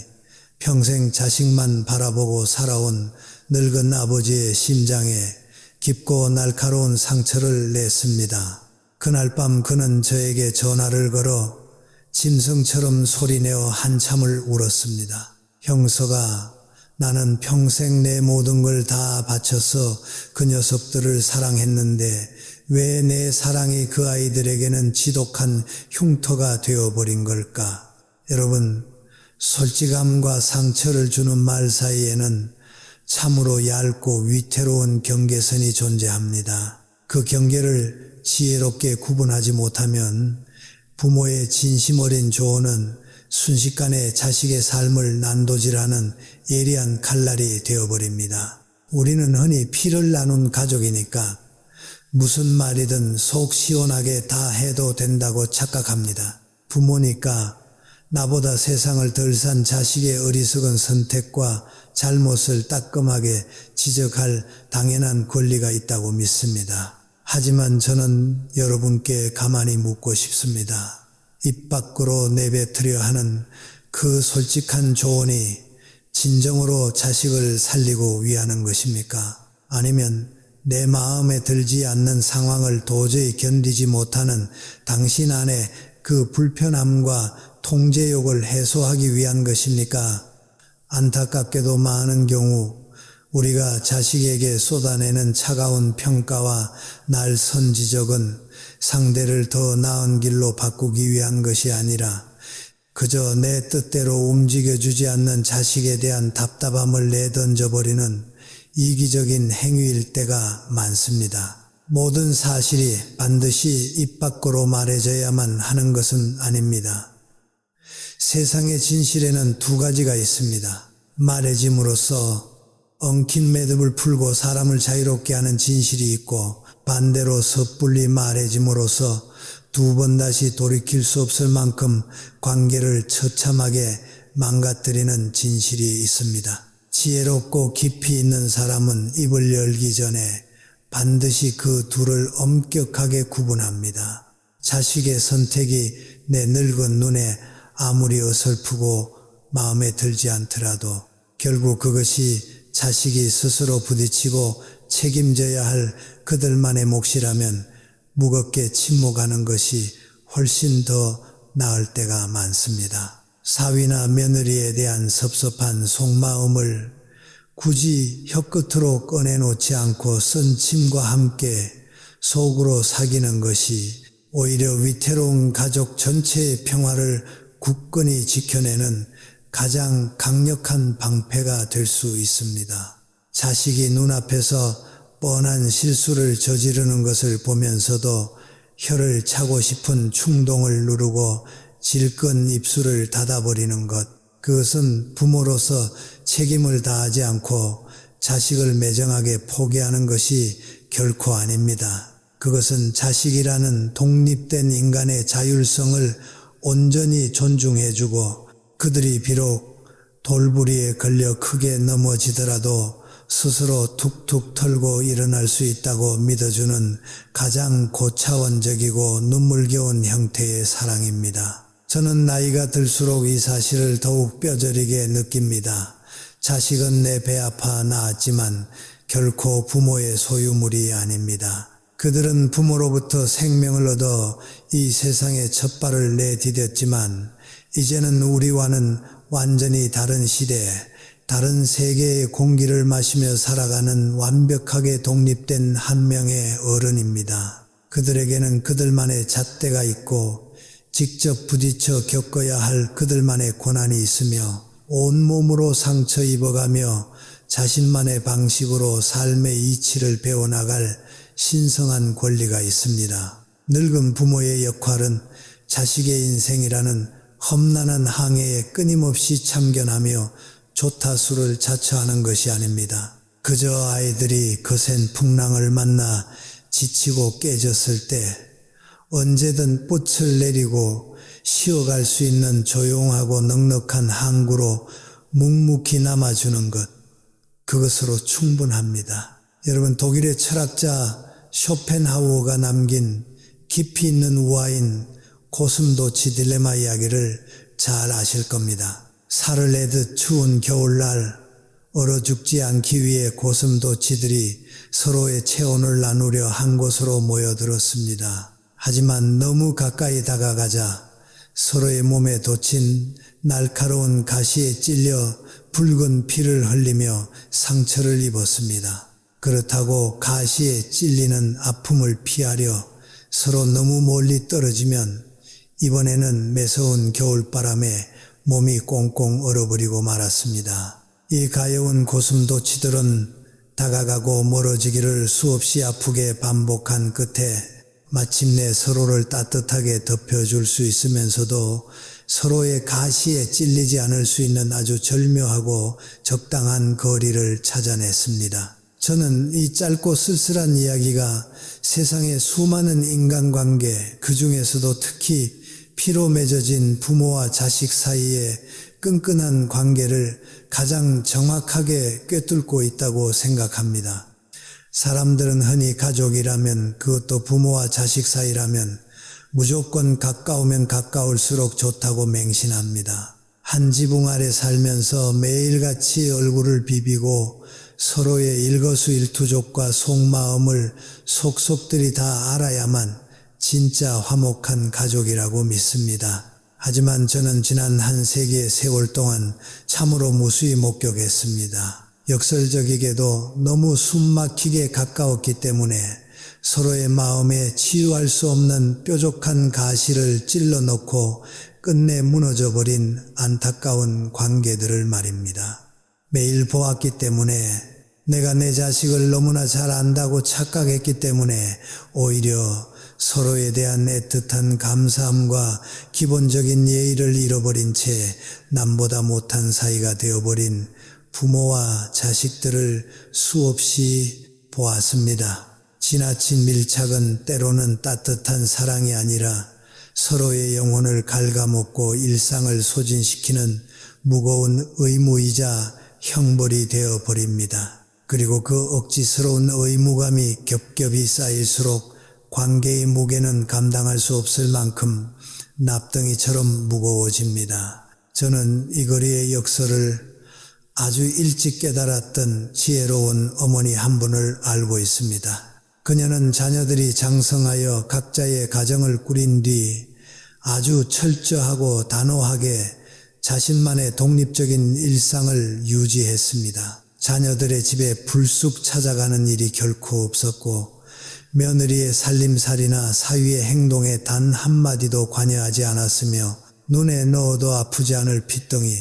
평생 자식만 바라보고 살아온 늙은 아버지의 심장에 깊고 날카로운 상처를 냈습니다. 그날 밤 그는 저에게 전화를 걸어 짐승처럼 소리내어 한참을 울었습니다. 형서가, 나는 평생 내 모든 걸 다 바쳐서 그 녀석들을 사랑했는데 왜 내 사랑이 그 아이들에게는 지독한 흉터가 되어버린 걸까? 여러분, 솔직함과 상처를 주는 말 사이에는 참으로 얇고 위태로운 경계선이 존재합니다. 그 경계를 지혜롭게 구분하지 못하면 부모의 진심 어린 조언은 순식간에 자식의 삶을 난도질하는 예리한 칼날이 되어버립니다. 우리는 흔히 피를 나눈 가족이니까 무슨 말이든 속 시원하게 다 해도 된다고 착각합니다. 부모니까 나보다 세상을 덜 산 자식의 어리석은 선택과 잘못을 따끔하게 지적할 당연한 권리가 있다고 믿습니다. 하지만 저는 여러분께 가만히 묻고 싶습니다. 입 밖으로 내뱉으려 하는 그 솔직한 조언이 진정으로 자식을 살리고 위하는 것입니까? 아니면 내 마음에 들지 않는 상황을 도저히 견디지 못하는 당신 안에 그 불편함과 통제욕을 해소하기 위한 것입니까? 안타깝게도 많은 경우 우리가 자식에게 쏟아내는 차가운 평가와 날선 지적은 상대를 더 나은 길로 바꾸기 위한 것이 아니라 그저 내 뜻대로 움직여주지 않는 자식에 대한 답답함을 내던져버리는 이기적인 행위일 때가 많습니다. 모든 사실이 반드시 입 밖으로 말해져야만 하는 것은 아닙니다. 세상의 진실에는 두 가지가 있습니다. 말해짐으로써 엉킨 매듭을 풀고 사람을 자유롭게 하는 진실이 있고 반대로 섣불리 말해짐으로써 두 번 다시 돌이킬 수 없을 만큼 관계를 처참하게 망가뜨리는 진실이 있습니다. 지혜롭고 깊이 있는 사람은 입을 열기 전에 반드시 그 둘을 엄격하게 구분합니다. 자식의 선택이 내 늙은 눈에 아무리 어설프고 마음에 들지 않더라도 결국 그것이 자식이 스스로 부딪히고 책임져야 할 그들만의 몫이라면 무겁게 침묵하는 것이 훨씬 더 나을 때가 많습니다. 사위나 며느리에 대한 섭섭한 속마음을 굳이 혀끝으로 꺼내놓지 않고 쓴 침과 함께 속으로 사귀는 것이 오히려 위태로운 가족 전체의 평화를 굳건히 지켜내는 가장 강력한 방패가 될 수 있습니다. 자식이 눈앞에서 뻔한 실수를 저지르는 것을 보면서도 혀를 차고 싶은 충동을 누르고 질끈 입술을 닫아버리는 것, 그것은 부모로서 책임을 다하지 않고 자식을 매정하게 포기하는 것이 결코 아닙니다. 그것은 자식이라는 독립된 인간의 자율성을 온전히 존중해주고 그들이 비록 돌부리에 걸려 크게 넘어지더라도 스스로 툭툭 털고 일어날 수 있다고 믿어주는 가장 고차원적이고 눈물겨운 형태의 사랑입니다. 저는 나이가 들수록 이 사실을 더욱 뼈저리게 느낍니다. 자식은 내 배 아파 낳았지만 결코 부모의 소유물이 아닙니다. 그들은 부모로부터 생명을 얻어 이 세상에 첫 발을 내디뎠지만 이제는 우리와는 완전히 다른 시대, 다른 세계의 공기를 마시며 살아가는 완벽하게 독립된 한 명의 어른입니다. 그들에게는 그들만의 잣대가 있고 직접 부딪혀 겪어야 할 그들만의 고난이 있으며 온몸으로 상처 입어가며 자신만의 방식으로 삶의 이치를 배워나갈 신성한 권리가 있습니다. 늙은 부모의 역할은 자식의 인생이라는 험난한 항해에 끊임없이 참견하며 조타수를 자처하는 것이 아닙니다. 그저 아이들이 거센 풍랑을 만나 지치고 깨졌을 때 언제든 돛을 내리고 쉬어갈 수 있는 조용하고 넉넉한 항구로 묵묵히 남아주는 것, 그것으로 충분합니다. 여러분, 독일의 철학자 쇼펜하우어가 남긴 깊이 있는 우아인 고슴도치 딜레마 이야기를 잘 아실 겁니다. 살을 내듯 추운 겨울날 얼어 죽지 않기 위해 고슴도치들이 서로의 체온을 나누려 한 곳으로 모여들었습니다. 하지만 너무 가까이 다가가자 서로의 몸에 돋친 날카로운 가시에 찔려 붉은 피를 흘리며 상처를 입었습니다. 그렇다고 가시에 찔리는 아픔을 피하려 서로 너무 멀리 떨어지면 이번에는 매서운 겨울바람에 몸이 꽁꽁 얼어버리고 말았습니다. 이 가여운 고슴도치들은 다가가고 멀어지기를 수없이 아프게 반복한 끝에 마침내 서로를 따뜻하게 덮여줄 수 있으면서도 서로의 가시에 찔리지 않을 수 있는 아주 절묘하고 적당한 거리를 찾아냈습니다. 저는 이 짧고 쓸쓸한 이야기가 세상의 수많은 인간관계, 그 중에서도 특히 피로 맺어진 부모와 자식 사이의 끈끈한 관계를 가장 정확하게 꿰뚫고 있다고 생각합니다. 사람들은 흔히 가족이라면, 그것도 부모와 자식 사이라면 무조건 가까우면 가까울수록 좋다고 맹신합니다. 한 지붕 아래 살면서 매일같이 얼굴을 비비고 서로의 일거수일투족과 속마음을 속속들이 다 알아야만 진짜 화목한 가족이라고 믿습니다. 하지만 저는 지난 한 세기의 세월 동안 참으로 무수히 목격했습니다. 역설적이게도 너무 숨막히게 가까웠기 때문에 서로의 마음에 치유할 수 없는 뾰족한 가시를 찔러넣고 끝내 무너져버린 안타까운 관계들을 말입니다. 매일 보았기 때문에, 내가 내 자식을 너무나 잘 안다고 착각했기 때문에 오히려 서로에 대한 애틋한 감사함과 기본적인 예의를 잃어버린 채 남보다 못한 사이가 되어버린 부모와 자식들을 수없이 보았습니다. 지나친 밀착은 때로는 따뜻한 사랑이 아니라 서로의 영혼을 갉아먹고 일상을 소진시키는 무거운 의무이자 형벌이 되어버립니다. 그리고 그 억지스러운 의무감이 겹겹이 쌓일수록 관계의 무게는 감당할 수 없을 만큼 납덩이처럼 무거워집니다. 저는 이 거리의 역설을 아주 일찍 깨달았던 지혜로운 어머니 한 분을 알고 있습니다. 그녀는 자녀들이 장성하여 각자의 가정을 꾸린 뒤 아주 철저하고 단호하게 자신만의 독립적인 일상을 유지했습니다. 자녀들의 집에 불쑥 찾아가는 일이 결코 없었고 며느리의 살림살이나 사위의 행동에 단 한마디도 관여하지 않았으며 눈에 넣어도 아프지 않을 핏덩이,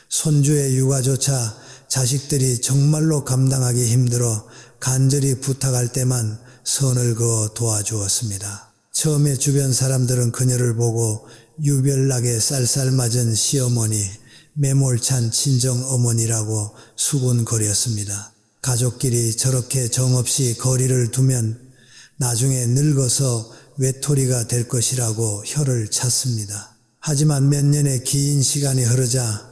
손주의 육아조차 자식들이 정말로 감당하기 힘들어 간절히 부탁할 때만 선을 그어 도와주었습니다. 처음에 주변 사람들은 그녀를 보고 유별나게 쌀쌀맞은 시어머니, 매몰찬 친정어머니라고 수군거렸습니다. 가족끼리 저렇게 정없이 거리를 두면 나중에 늙어서 외톨이가 될 것이라고 혀를 찼습니다. 하지만 몇 년의 긴 시간이 흐르자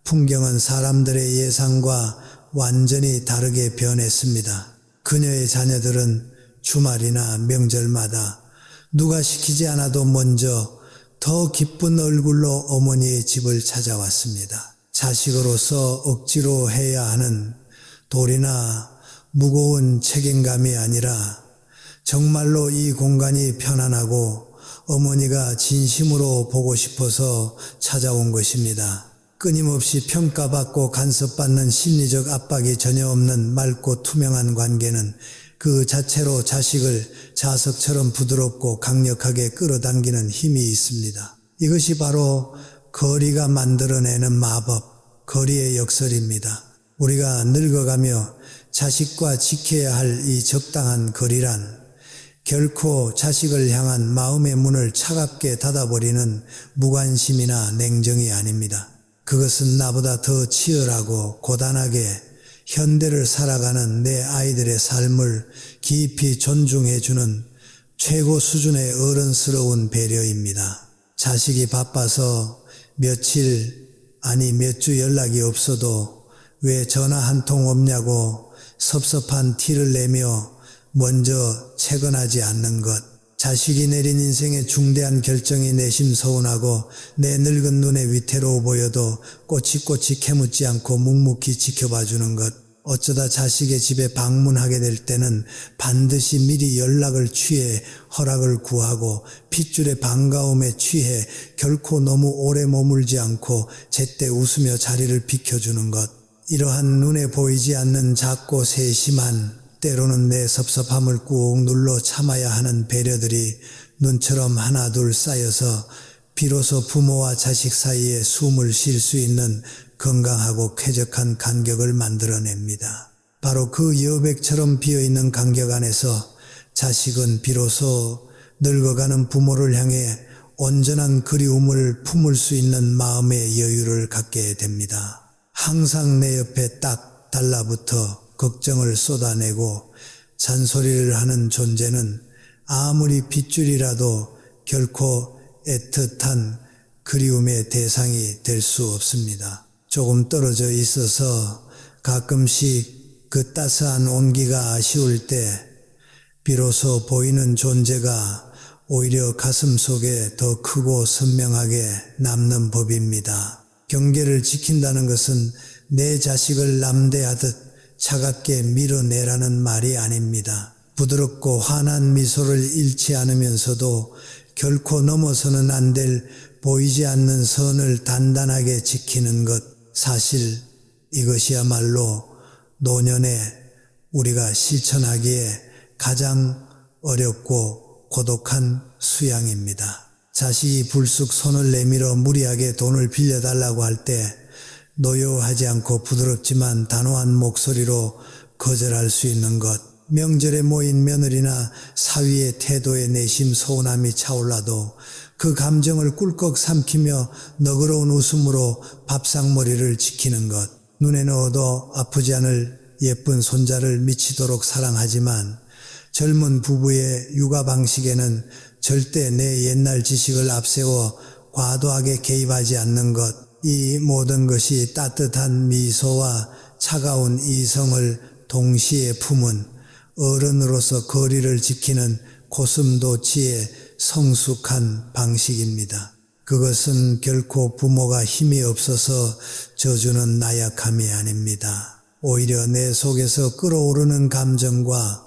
풍경은 사람들의 예상과 완전히 다르게 변했습니다. 그녀의 자녀들은 주말이나 명절마다 누가 시키지 않아도 먼저 더 기쁜 얼굴로 어머니의 집을 찾아왔습니다. 자식으로서 억지로 해야 하는 도리나 무거운 책임감이 아니라 정말로 이 공간이 편안하고 어머니가 진심으로 보고 싶어서 찾아온 것입니다. 끊임없이 평가받고 간섭받는 심리적 압박이 전혀 없는 맑고 투명한 관계는 그 자체로 자식을 자석처럼 부드럽고 강력하게 끌어당기는 힘이 있습니다. 이것이 바로 거리가 만들어내는 마법, 거리의 역설입니다. 우리가 늙어가며 자식과 지켜야 할 이 적당한 거리란 결코 자식을 향한 마음의 문을 차갑게 닫아버리는 무관심이나 냉정이 아닙니다. 그것은 나보다 더 치열하고 고단하게 현대를 살아가는 내 아이들의 삶을 깊이 존중해주는 최고 수준의 어른스러운 배려입니다. 자식이 바빠서 며칠 아니 몇 주 연락이 없어도 왜 전화 한 통 없냐고 섭섭한 티를 내며 먼저 채근하지 않는 것, 자식이 내린 인생의 중대한 결정이 내심 서운하고 내 늙은 눈에 위태로워 보여도 꼬치꼬치 캐묻지 않고 묵묵히 지켜봐주는 것, 어쩌다 자식의 집에 방문하게 될 때는 반드시 미리 연락을 취해 허락을 구하고 핏줄의 반가움에 취해 결코 너무 오래 머물지 않고 제때 웃으며 자리를 비켜주는 것, 이러한 눈에 보이지 않는 작고 세심한 때로는 내 섭섭함을 꾹 눌러 참아야 하는 배려들이 눈처럼 하나둘 쌓여서 비로소 부모와 자식 사이에 숨을 쉴 수 있는 건강하고 쾌적한 간격을 만들어냅니다. 바로 그 여백처럼 비어있는 간격 안에서 자식은 비로소 늙어가는 부모를 향해 온전한 그리움을 품을 수 있는 마음의 여유를 갖게 됩니다. 항상 내 옆에 딱 달라붙어 걱정을 쏟아내고 잔소리를 하는 존재는 아무리 빗줄이라도 결코 애틋한 그리움의 대상이 될 수 없습니다. 조금 떨어져 있어서 가끔씩 그 따스한 온기가 아쉬울 때 비로소 보이는 존재가 오히려 가슴 속에 더 크고 선명하게 남는 법입니다. 경계를 지킨다는 것은 내 자식을 남대하듯 차갑게 밀어내라는 말이 아닙니다. 부드럽고 환한 미소를 잃지 않으면서도 결코 넘어서는 안 될 보이지 않는 선을 단단하게 지키는 것, 사실 이것이야말로 노년에 우리가 실천하기에 가장 어렵고 고독한 수양입니다. 자식이 불쑥 손을 내밀어 무리하게 돈을 빌려달라고 할 때 노여워하지 않고 부드럽지만 단호한 목소리로 거절할 수 있는 것, 명절에 모인 며느리나 사위의 태도에 내심 서운함이 차올라도 그 감정을 꿀꺽 삼키며 너그러운 웃음으로 밥상머리를 지키는 것, 눈에 넣어도 아프지 않을 예쁜 손자를 미치도록 사랑하지만 젊은 부부의 육아 방식에는 절대 내 옛날 지식을 앞세워 과도하게 개입하지 않는 것, 이 모든 것이 따뜻한 미소와 차가운 이성을 동시에 품은 어른으로서 거리를 지키는 고슴도치의 성숙한 방식입니다. 그것은 결코 부모가 힘이 없어서 저주는 나약함이 아닙니다. 오히려 내 속에서 끓어오르는 감정과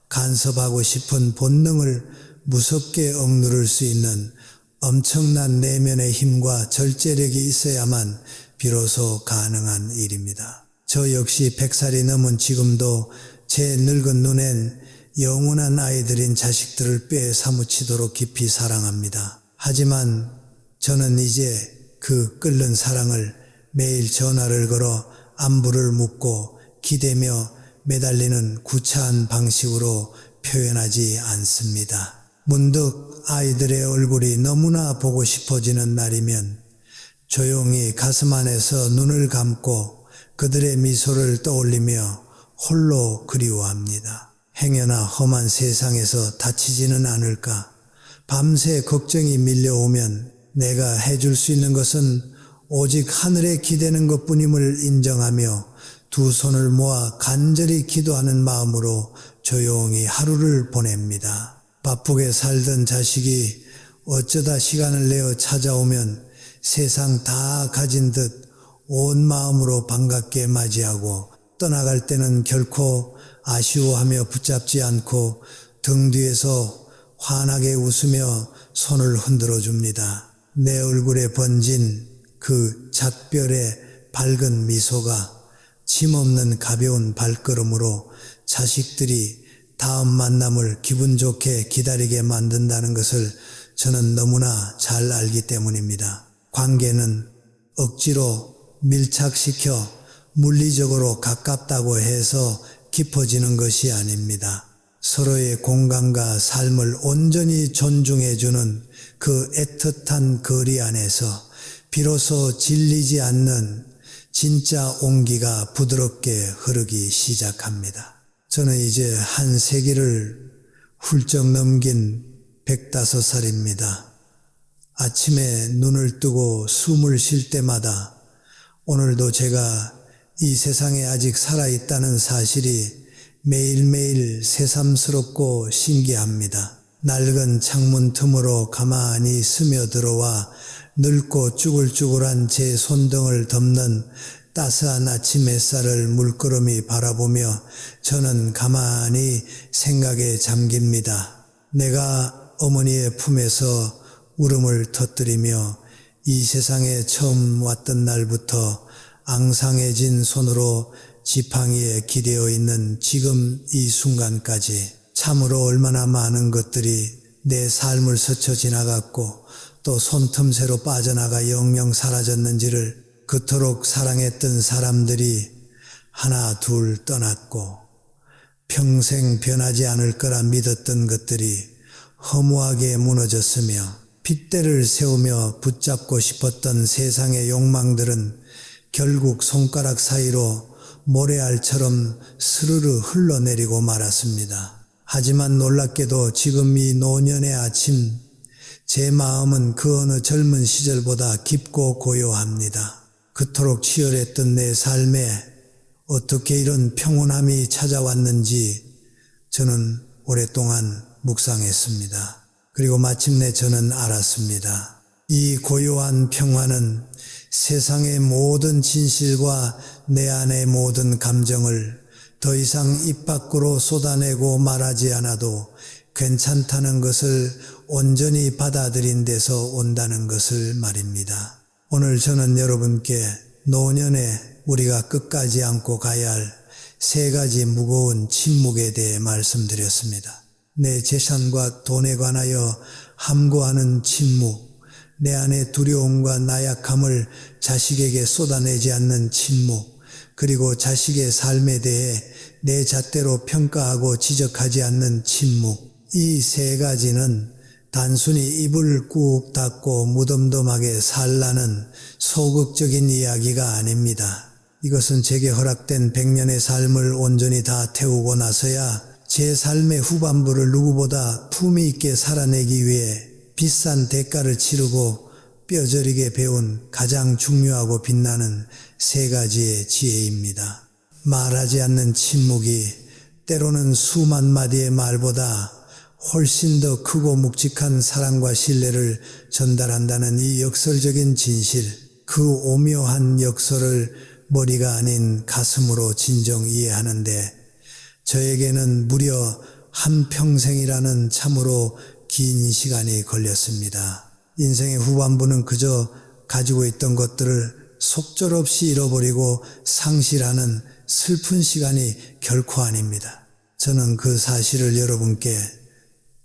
간섭하고 싶은 본능을 무섭게 억누를 수 있는 엄청난 내면의 힘과 절제력이 있어야만 비로소 가능한 일입니다. 저 역시 100살이 넘은 지금도 제 늙은 눈엔 영원한 아이들인 자식들을 뼈에 사무치도록 깊이 사랑합니다. 하지만 저는 이제 그 끓는 사랑을 매일 전화를 걸어 안부를 묻고 기대며 매달리는 구차한 방식으로 표현하지 않습니다. 문득 아이들의 얼굴이 너무나 보고 싶어지는 날이면 조용히 가슴 안에서 눈을 감고 그들의 미소를 떠올리며 홀로 그리워합니다. 행여나 험한 세상에서 다치지는 않을까. 밤새 걱정이 밀려오면 내가 해줄 수 있는 것은 오직 하늘에 기대는 것뿐임을 인정하며 두 손을 모아 간절히 기도하는 마음으로 조용히 하루를 보냅니다. 바쁘게 살던 자식이 어쩌다 시간을 내어 찾아오면 세상 다 가진 듯 온 마음으로 반갑게 맞이하고 떠나갈 때는 결코 아쉬워하며 붙잡지 않고 등 뒤에서 환하게 웃으며 손을 흔들어 줍니다. 내 얼굴에 번진 그 잣별의 밝은 미소가 짐없는 가벼운 발걸음으로 자식들이 다음 만남을 기분 좋게 기다리게 만든다는 것을 저는 너무나 잘 알기 때문입니다. 관계는 억지로 밀착시켜 물리적으로 가깝다고 해서 깊어지는 것이 아닙니다. 서로의 공간과 삶을 온전히 존중해주는 그 애틋한 거리 안에서 비로소 질리지 않는 진짜 온기가 부드럽게 흐르기 시작합니다. 저는 이제 한 세기를 훌쩍 넘긴 105살입니다. 아침에 눈을 뜨고 숨을 쉴 때마다 오늘도 제가 이 세상에 아직 살아있다는 사실이 매일매일 새삼스럽고 신기합니다. 낡은 창문 틈으로 가만히 스며들어와 늙고 쭈글쭈글한 제 손등을 덮는 따스한 아침 햇살을 물끄러미 바라보며 저는 가만히 생각에 잠깁니다. 내가 어머니의 품에서 울음을 터뜨리며 이 세상에 처음 왔던 날부터 앙상해진 손으로 지팡이에 기대어 있는 지금 이 순간까지 참으로 얼마나 많은 것들이 내 삶을 스쳐 지나갔고 또 손틈새로 빠져나가 영영 사라졌는지를 그토록 사랑했던 사람들이 하나 둘 떠났고 평생 변하지 않을 거라 믿었던 것들이 허무하게 무너졌으며 핏대를 세우며 붙잡고 싶었던 세상의 욕망들은 결국 손가락 사이로 모래알처럼 스르르 흘러내리고 말았습니다. 하지만 놀랍게도 지금 이 노년의 아침 제 마음은 그 어느 젊은 시절보다 깊고 고요합니다. 그토록 치열했던 내 삶에 어떻게 이런 평온함이 찾아왔는지 저는 오랫동안 묵상했습니다. 그리고 마침내 저는 알았습니다. 이 고요한 평화는 세상의 모든 진실과 내 안의 모든 감정을 더 이상 입 밖으로 쏟아내고 말하지 않아도 괜찮다는 것을 온전히 받아들인 데서 온다는 것을 말입니다. 오늘 저는 여러분께 노년에 우리가 끝까지 안고 가야 할 세 가지 무거운 침묵에 대해 말씀드렸습니다. 내 재산과 돈에 관하여 함구하는 침묵, 내 안의 두려움과 나약함을 자식에게 쏟아내지 않는 침묵, 그리고 자식의 삶에 대해 내 잣대로 평가하고 지적하지 않는 침묵. 이 세 가지는 단순히 입을 꾹 닫고 무덤덤하게 살라는 소극적인 이야기가 아닙니다. 이것은 제게 허락된 100년의 삶을 온전히 다 태우고 나서야 제 삶의 후반부를 누구보다 품위 있게 살아내기 위해 비싼 대가를 치르고 뼈저리게 배운 가장 중요하고 빛나는 세 가지의 지혜입니다. 말하지 않는 침묵이 때로는 수만 마디의 말보다 훨씬 더 크고 묵직한 사랑과 신뢰를 전달한다는 이 역설적인 진실, 그 오묘한 역설을 머리가 아닌 가슴으로 진정 이해하는데 저에게는 무려 한평생이라는 참으로 긴 시간이 걸렸습니다. 인생의 후반부는 그저 가지고 있던 것들을 속절없이 잃어버리고 상실하는 슬픈 시간이 결코 아닙니다. 저는 그 사실을 여러분께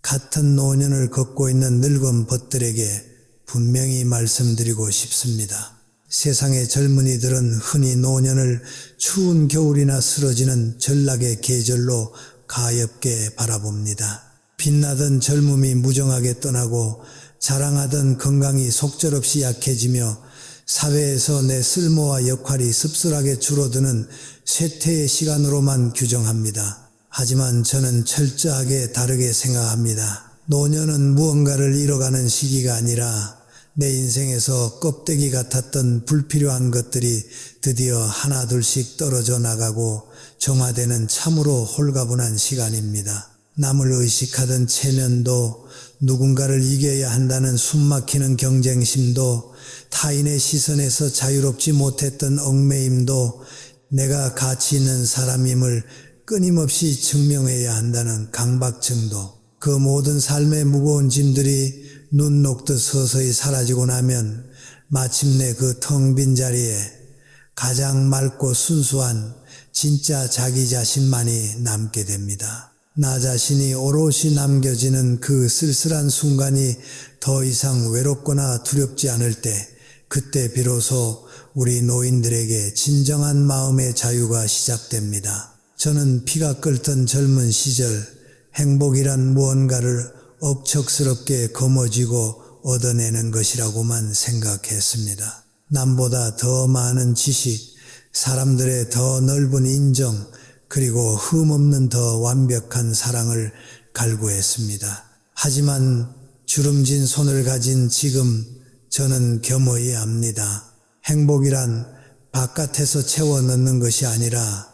같은 노년을 걷고 있는 늙은 벗들에게 분명히 말씀드리고 싶습니다. 세상의 젊은이들은 흔히 노년을 추운 겨울이나 쓰러지는 전락의 계절로 가엾게 바라봅니다. 빛나던 젊음이 무정하게 떠나고 자랑하던 건강이 속절없이 약해지며 사회에서 내 쓸모와 역할이 씁쓸하게 줄어드는 쇠퇴의 시간으로만 규정합니다. 하지만 저는 철저하게 다르게 생각합니다. 노년은 무언가를 잃어가는 시기가 아니라 내 인생에서 껍데기 같았던 불필요한 것들이 드디어 하나둘씩 떨어져 나가고 정화되는 참으로 홀가분한 시간입니다. 남을 의식하던 체면도, 누군가를 이겨야 한다는 숨막히는 경쟁심도, 타인의 시선에서 자유롭지 못했던 얽매임도, 내가 가치 있는 사람임을 끊임없이 증명해야 한다는 강박증도, 그 모든 삶의 무거운 짐들이 눈 녹듯 서서히 사라지고 나면 마침내 그 텅 빈 자리에 가장 맑고 순수한 진짜 자기 자신만이 남게 됩니다. 나 자신이 오롯이 남겨지는 그 쓸쓸한 순간이 더 이상 외롭거나 두렵지 않을 때, 그때 비로소 우리 노인들에게 진정한 마음의 자유가 시작됩니다. 저는 피가 끓던 젊은 시절 행복이란 무언가를 억척스럽게 거머쥐고 얻어내는 것이라고만 생각했습니다. 남보다 더 많은 지식, 사람들의 더 넓은 인정, 그리고 흠없는 더 완벽한 사랑을 갈구했습니다. 하지만 주름진 손을 가진 지금 저는 겸허히 압니다. 행복이란 바깥에서 채워 넣는 것이 아니라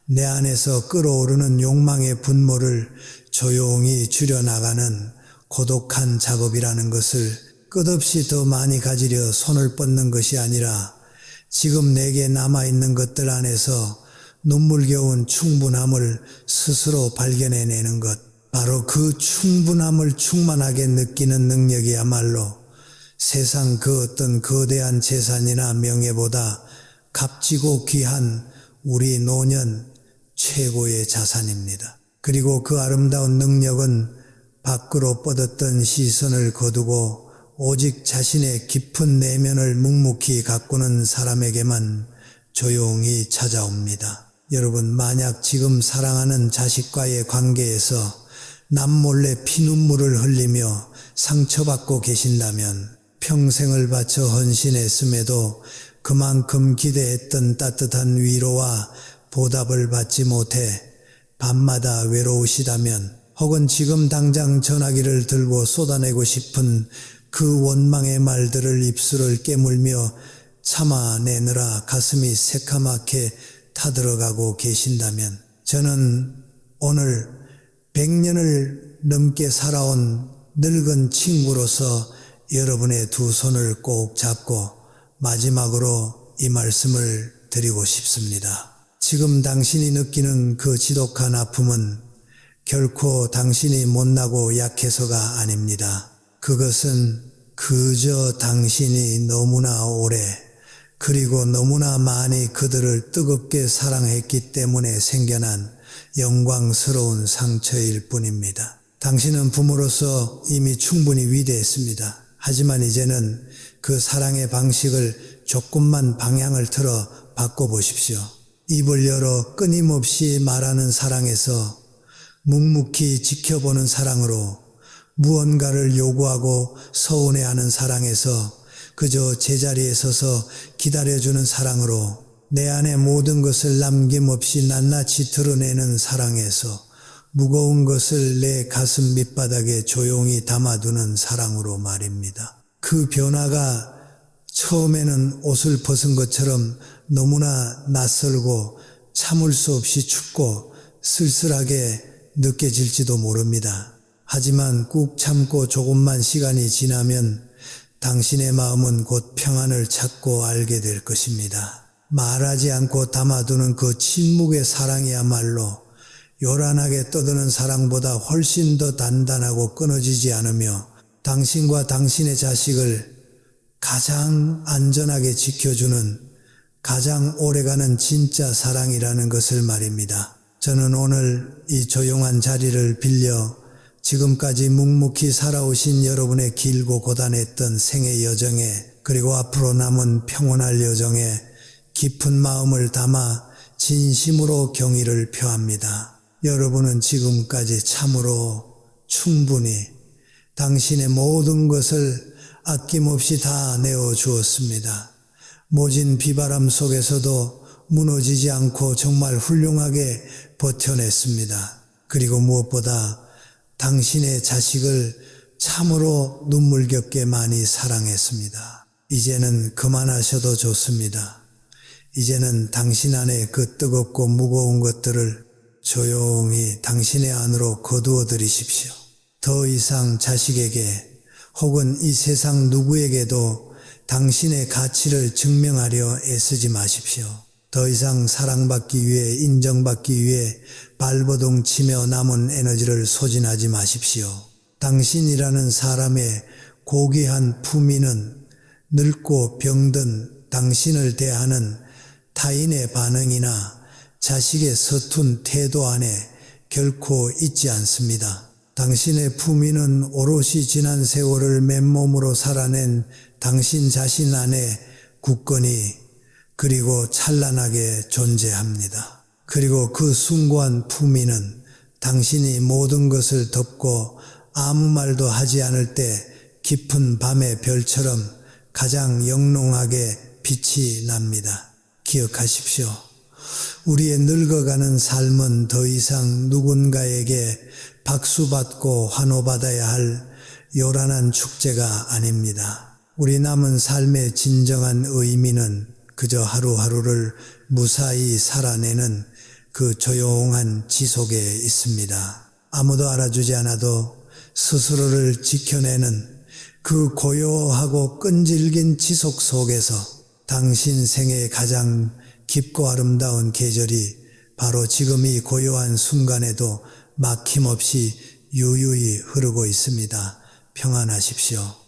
내 안에서 끓어오르는 욕망의 분모를 조용히 줄여나가는 고독한 작업이라는 것을 끝없이 더 많이 가지려 손을 뻗는 것이 아니라 지금 내게 남아있는 것들 안에서 눈물겨운 충분함을 스스로 발견해내는 것, 바로 그 충분함을 충만하게 느끼는 능력이야말로 세상 그 어떤 거대한 재산이나 명예보다 값지고 귀한 우리 노년 최고의 자산입니다. 그리고 그 아름다운 능력은 밖으로 뻗었던 시선을 거두고 오직 자신의 깊은 내면을 묵묵히 가꾸는 사람에게만 조용히 찾아옵니다. 여러분, 만약 지금 사랑하는 자식과의 관계에서 남몰래 피눈물을 흘리며 상처받고 계신다면 평생을 바쳐 헌신했음에도 그만큼 기대했던 따뜻한 위로와 보답을 받지 못해 밤마다 외로우시다면, 혹은 지금 당장 전화기를 들고 쏟아내고 싶은 그 원망의 말들을 입술을 깨물며 참아내느라 가슴이 새카맣게 타들어가고 계신다면, 저는 오늘 100년을 넘게 살아온 늙은 친구로서 여러분의 두 손을 꼭 잡고 마지막으로 이 말씀을 드리고 싶습니다. 지금 당신이 느끼는 그 지독한 아픔은 결코 당신이 못나고 약해서가 아닙니다. 그것은 그저 당신이 너무나 오래, 그리고 너무나 많이 그들을 뜨겁게 사랑했기 때문에 생겨난 영광스러운 상처일 뿐입니다. 당신은 부모로서 이미 충분히 위대했습니다. 하지만 이제는 그 사랑의 방식을 조금만 방향을 틀어 바꿔보십시오. 입을 열어 끊임없이 말하는 사랑에서 묵묵히 지켜보는 사랑으로, 무언가를 요구하고 서운해하는 사랑에서 그저 제자리에 서서 기다려주는 사랑으로, 내 안의 모든 것을 남김없이 낱낱이 드러내는 사랑에서 무거운 것을 내 가슴 밑바닥에 조용히 담아두는 사랑으로 말입니다. 그 변화가 처음에는 옷을 벗은 것처럼 너무나 낯설고 참을 수 없이 춥고 쓸쓸하게 느껴질지도 모릅니다. 하지만 꾹 참고 조금만 시간이 지나면 당신의 마음은 곧 평안을 찾고 알게 될 것입니다. 말하지 않고 담아두는 그 침묵의 사랑이야말로 요란하게 떠드는 사랑보다 훨씬 더 단단하고 끊어지지 않으며 당신과 당신의 자식을 가장 안전하게 지켜주는 가장 오래가는 진짜 사랑이라는 것을 말입니다. 저는 오늘 이 조용한 자리를 빌려 지금까지 묵묵히 살아오신 여러분의 길고 고단했던 생의 여정에 그리고 앞으로 남은 평온할 여정에 깊은 마음을 담아 진심으로 경의를 표합니다. 여러분은 지금까지 참으로 충분히 당신의 모든 것을 아낌없이 다 내어주었습니다. 모진 비바람 속에서도 무너지지 않고 정말 훌륭하게 버텨냈습니다. 그리고 무엇보다 당신의 자식을 참으로 눈물겹게 많이 사랑했습니다. 이제는 그만하셔도 좋습니다. 이제는 당신 안에 그 뜨겁고 무거운 것들을 조용히 당신의 안으로 거두어 들이십시오. 더 이상 자식에게 혹은 이 세상 누구에게도 당신의 가치를 증명하려 애쓰지 마십시오. 더 이상 사랑받기 위해 인정받기 위해 발버둥 치며 남은 에너지를 소진하지 마십시오. 당신이라는 사람의 고귀한 품위는 늙고 병든 당신을 대하는 타인의 반응이나 자식의 서툰 태도 안에 결코 있지 않습니다. 당신의 품위는 오롯이 지난 세월을 맨몸으로 살아낸 당신 자신 안에 굳건히 그리고 찬란하게 존재합니다. 그리고 그 숭고한 품위는 당신이 모든 것을 덮고 아무 말도 하지 않을 때 깊은 밤의 별처럼 가장 영롱하게 빛이 납니다. 기억하십시오. 우리의 늙어가는 삶은 더 이상 누군가에게 박수받고 환호받아야 할 요란한 축제가 아닙니다. 우리 남은 삶의 진정한 의미는 그저 하루하루를 무사히 살아내는 그 조용한 지속에 있습니다. 아무도 알아주지 않아도 스스로를 지켜내는 그 고요하고 끈질긴 지속 속에서 당신 생의 가장 깊고 아름다운 계절이 바로 지금 이 고요한 순간에도 막힘없이 유유히 흐르고 있습니다. 평안하십시오.